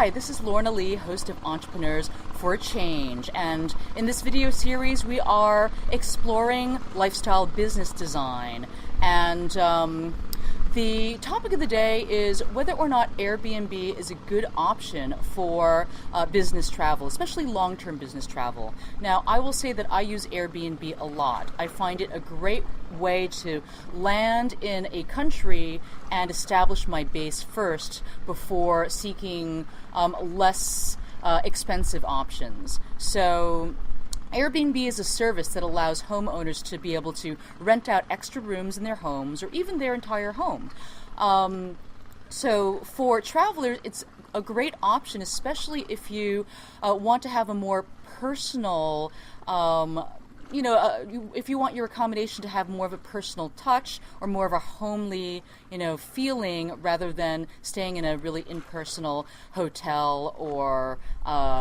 Hi, this is Lorna Lee, host of Entrepreneurs for a Change, and in this video series we are exploring lifestyle business design, and the topic of the day is whether or not Airbnb is a good option for business travel, especially long-term business travel. Now, I will say that I use Airbnb a lot. I find it a great way to land in a country and establish my base first before seeking less expensive options. So Airbnb is a service that allows homeowners to be able to rent out extra rooms in their homes or even their entire home. So for travelers, it's a great option, especially if you want to have a more personal if you want your accommodation to have more of a personal touch or more of a homely, feeling rather than staying in a really impersonal hotel or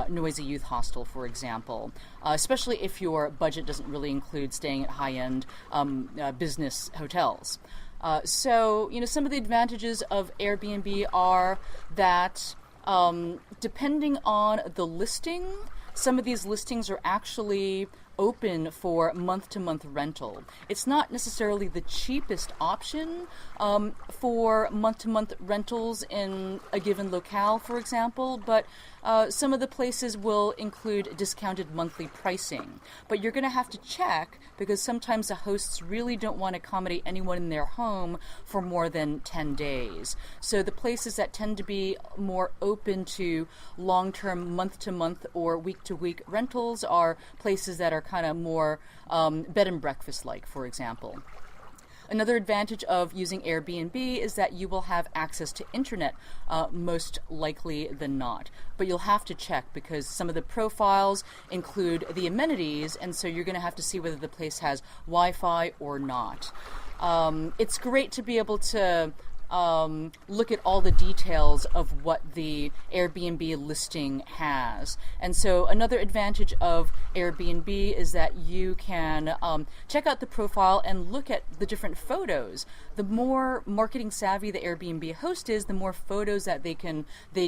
noisy youth hostel, for example. Especially if your budget doesn't really include staying at high-end business hotels. So some of the advantages of Airbnb are that depending on the listing, some of these listings are actually open for month-to-month rental. It's not necessarily the cheapest option for month-to-month rentals in a given locale, for example, but some of the places will include discounted monthly pricing. But you're going to have to check because sometimes the hosts really don't want to accommodate anyone in their home for more than 10 days. So the places that tend to be more open to long-term month-to-month or week-to-week rentals are places that are kind of more bed and breakfast like, for example. Another advantage of using Airbnb is that you will have access to internet most likely than not. But you'll have to check because some of the profiles include the amenities, and so you're going to have to see whether the place has Wi-Fi or not. It's great to be able to look at all the details of what the Airbnb listing has. And so another advantage of Airbnb is that you can check out the profile and look at the different photos. The more marketing savvy the Airbnb host is, the more photos that they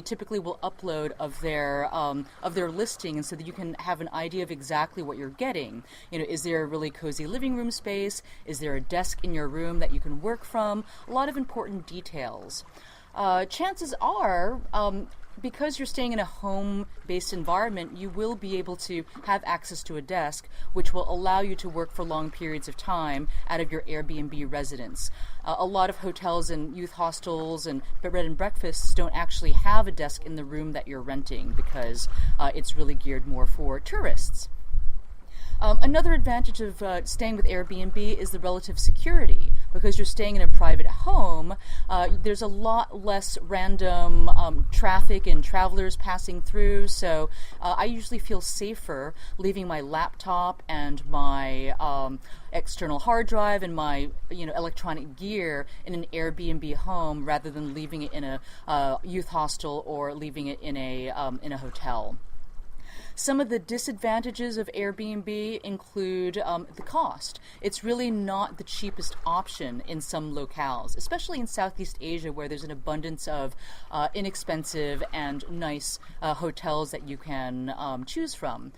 typically will upload of their listing, and so that you can have an idea of exactly what you're getting. Is there a really cozy living room space? Is there a desk in your room that you can work from? A lot of important details. Chances are, because you're staying in a home-based environment, you will be able to have access to a desk, which will allow you to work for long periods of time out of your Airbnb residence. A lot of hotels and youth hostels and bed and breakfasts don't actually have a desk in the room that you're renting because it's really geared more for tourists. Another advantage of staying with Airbnb is the relative security. Because you're staying in a private home, there's a lot less random traffic and travelers passing through, so I usually feel safer leaving my laptop and my external hard drive and my electronic gear in an Airbnb home rather than leaving it in a youth hostel or leaving it in a hotel. Some of the disadvantages of Airbnb include the cost. It's really not the cheapest option in some locales, especially in Southeast Asia where there's an abundance of inexpensive and nice hotels that you can choose from.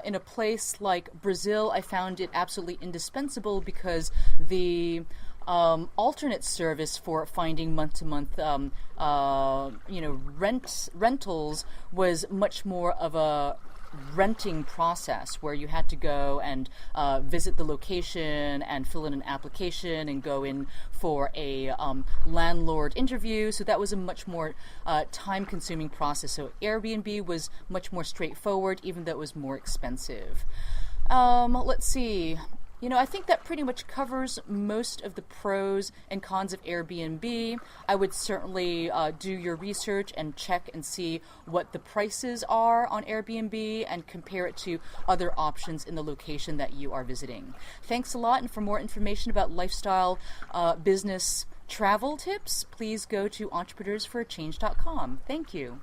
In a place like Brazil, I found it absolutely indispensable because the alternate service for finding month-to-month rentals was much more of a renting process where you had to go and visit the location and fill in an application and go in for a landlord interview. So that was a much more time-consuming process. So Airbnb was much more straightforward, even though it was more expensive. Let's see. I think that pretty much covers most of the pros and cons of Airbnb. I would certainly do your research and check and see what the prices are on Airbnb and compare it to other options in the location that you are visiting. Thanks a lot, and for more information about lifestyle business travel tips, please go to entrepreneursforachange.com. Thank you.